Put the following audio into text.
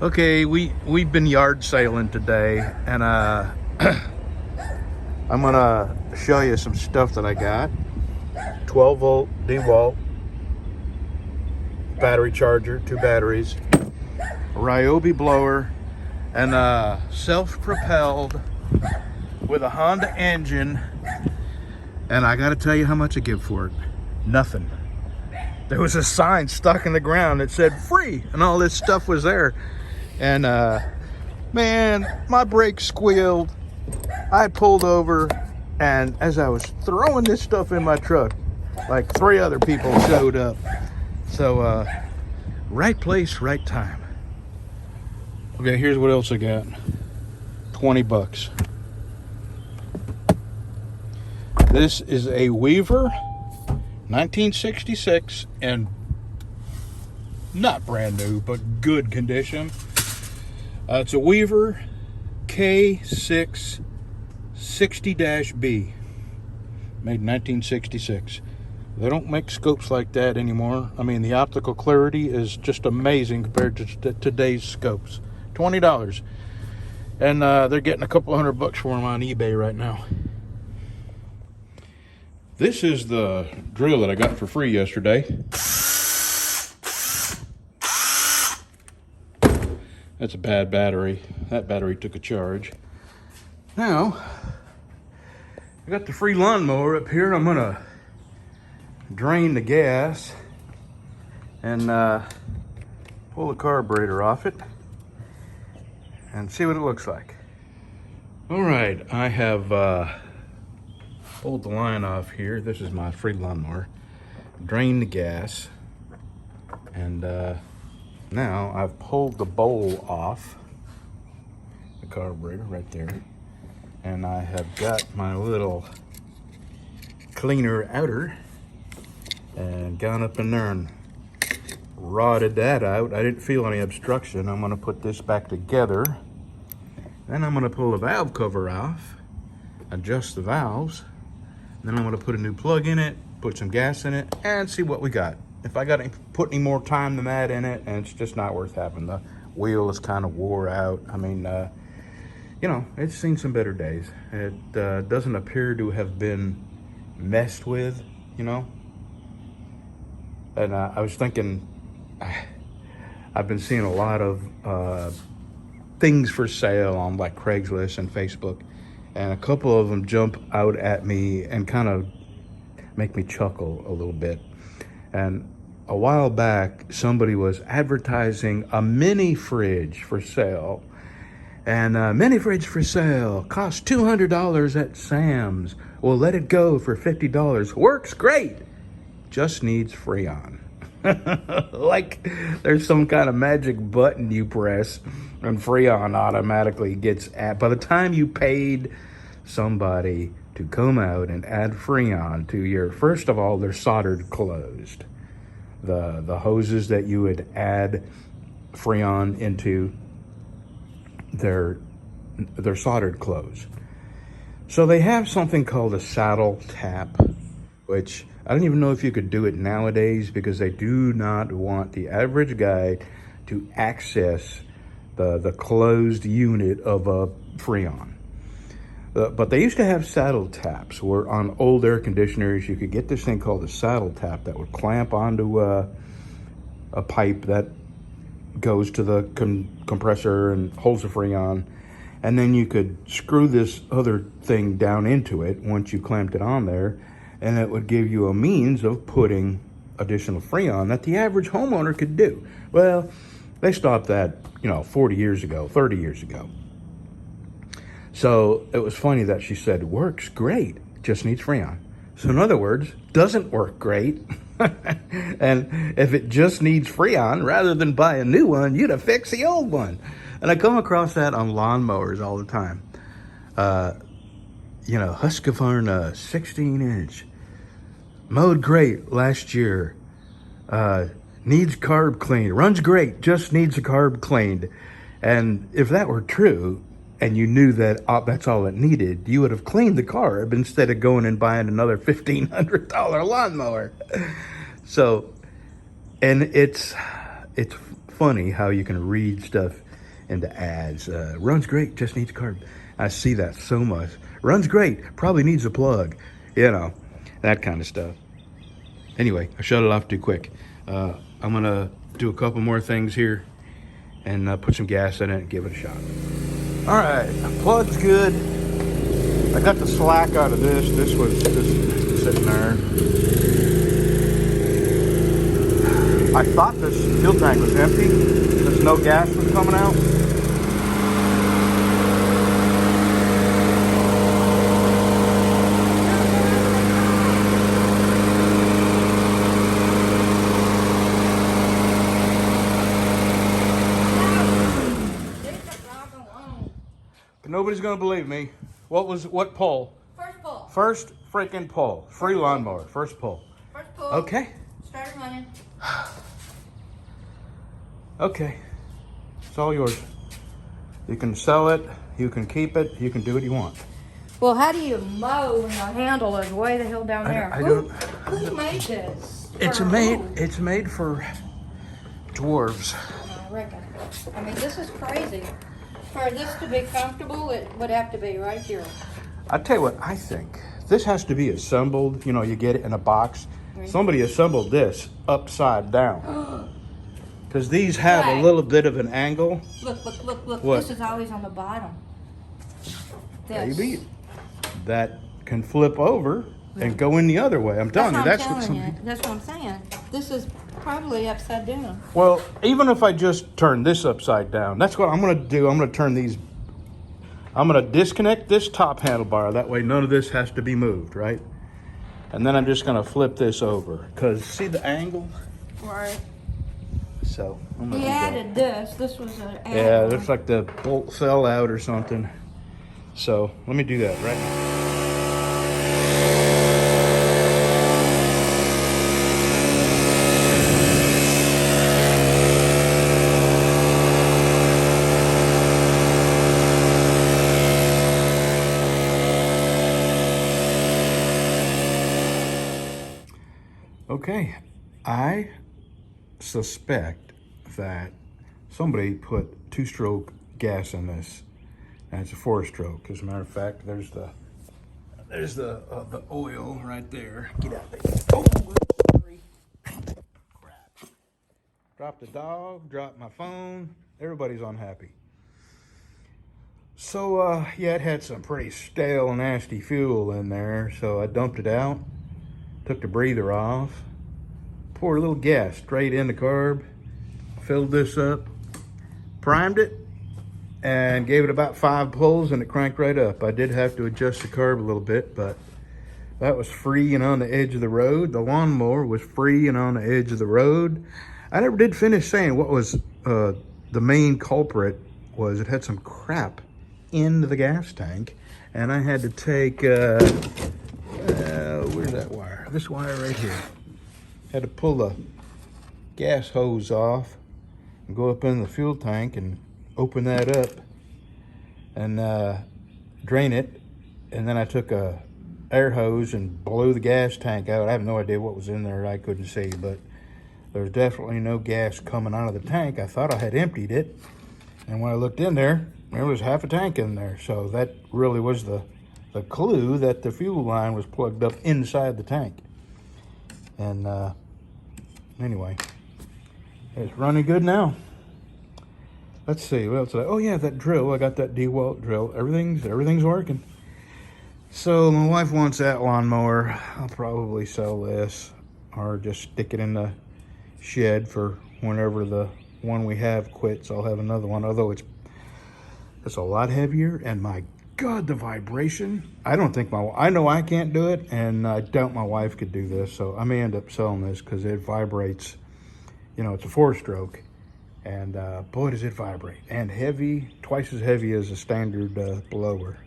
Okay, we've been yard sailing today, and I'm gonna show you some stuff that I got. 12 volt DeWalt battery charger, two batteries, a ryobi blower, and self-propelled with a Honda engine. And I gotta tell you how much I give for it. Nothing. There was a sign stuck in the ground that said free, and all this stuff was there. And man, my brakes squealed. I pulled over, and as I was throwing this stuff in my truck, like 3 other people showed up. So right place, right time. Okay, here's what else I got. 20 bucks. This is a Weaver 1966, and not brand new, but good condition. It's a Weaver K6 60-B, made in 1966. They don't make scopes like that anymore. I mean, the optical clarity is just amazing compared to today's scopes. $20. And they're getting a couple $100 for them on eBay right now. This is the drill that I got for free yesterday. That's a bad battery. That battery took a charge. Now, I got the free lawnmower up here. I'm gonna drain the gas and pull the carburetor off it and see what it looks like. All right, I have pulled the line off here. This is my free lawnmower. Drain the gas, and now I've pulled the bowl off the carburetor right there, and I have got my little cleaner outer and gone up in there and rotted that out. I didn't feel any obstruction. I'm gonna put this back together. Then I'm gonna pull the valve cover off, adjust the valves. Then I'm gonna put a new plug in it, put some gas in it, and see what we got. If I got to put any more time than that in it, and it's just not worth having. The wheel is kind of wore out. I mean, you know, it's seen some better days. It doesn't appear to have been messed with, you know. And I was thinking, I've been seeing a lot of things for sale on like Craigslist and Facebook, and a couple of them jump out at me and kind of make me chuckle a little bit. And a while back, somebody was advertising a mini fridge for sale. And mini fridge for sale, costs $200 at Sam's. We'll let it go for $50. Works great, just needs Freon. Like there's some kind of magic button you press and Freon automatically gets at. By the time you paid somebody to come out and add Freon to your, first of all, they're soldered closed. The hoses that you would add Freon into, they're soldered closed. So they have something called a saddle tap, which I don't even know if you could do it nowadays, because they do not want the average guy to access the closed unit of a Freon. But they used to have saddle taps where on old air conditioners you could get this thing called a saddle tap that would clamp onto a pipe that goes to the compressor and holds the Freon, and then you could screw this other thing down into it once you clamped it on there, and it would give you a means of putting additional Freon that the average homeowner could do. Well, they stopped that, 40 years ago, 30 years ago. So it was funny that she said, works great, just needs Freon. So in other words, doesn't work great. And if it just needs Freon, rather than buy a new one, you'd have fixed the old one. And I come across that on lawnmowers all the time. Husqvarna 16-inch, mowed great last year, needs carb cleaned, runs great, just needs a carb cleaned. And if that were true, and you knew that that's all it needed, you would have cleaned the carb instead of going and buying another $1,500 lawnmower. So, and it's funny how you can read stuff into ads. Runs great, just needs carb. I see that so much. Runs great, probably needs a plug. You know, that kind of stuff. Anyway, I shut it off too quick. I'm gonna do a couple more things here and put some gas in it and give it a shot. All right, plug's good. I got the slack out of this. This was just sitting there. I thought this fuel tank was empty. There's no gas was coming out. But nobody's gonna believe me. What pull? First pull. First freaking pull. Free lawnmower. First pull. First pull. Okay. Start running. Okay. It's all yours. You can sell it. You can keep it. You can do what you want. Well, how do you mow when the handle is way the hell down there? Who made this? It's made for dwarves. I reckon. I mean, this is crazy. For this to be comfortable, it would have to be right here. I'll tell you what I think. This has to be assembled. You know, you get it in a box. Right. Somebody assembled this upside down. Because these have a little bit of an angle. Look. What? This is always on the bottom. This. Maybe. That can flip over and go in the other way. I'm telling you, that's what I'm saying. This is probably upside down. Well, even if I just turn this upside down, that's what I'm going to do. I'm going to turn these. I'm going to disconnect this top handlebar. That way none of this has to be moved, right? And then I'm just going to flip this over. Because see the angle? Right. So I'm gonna he added this. This was an add. Yeah, it looks like the bolt fell out or something. So let me do that right now. Okay, I suspect that somebody put 2-stroke gas in this, and it's a 4-stroke. As a matter of fact, there's the oil right there. Get out there. Oh, sorry. Crap. Dropped the dog. Dropped my phone. Everybody's unhappy. So yeah, it had some pretty stale, nasty fuel in there. So I dumped it out. Took the breather off. Poured a little gas straight in the carb, filled this up, primed it, and gave it about 5 pulls, and it cranked right up. I did have to adjust the carb a little bit, but that was free and on the edge of the road. The lawnmower was free and on the edge of the road. I never did finish saying what was the main culprit was. It had some crap in the gas tank, and I had to take, where's that wire? This wire right here. Had to pull the gas hose off and go up in the fuel tank and open that up and drain it. And then I took a air hose and blew the gas tank out. I have no idea what was in there. I couldn't see, but there's definitely no gas coming out of the tank. I thought I had emptied it, and when I looked in there, there was half a tank in there. So that really was the clue that the fuel line was plugged up inside the tank. And anyway, it's running good now. Let's see, what else? Oh yeah, that drill. I got that DeWalt drill. Everything's working. So my wife wants that lawnmower. I'll probably sell this or just stick it in the shed for whenever the one we have quits. I'll have another one, although it's a lot heavier, and my God, the vibration. I know I can't do it, and I doubt my wife could do this, so I may end up selling this because it vibrates. You know, it's a 4-stroke, and boy, does it vibrate. And heavy, twice as heavy as a standard blower.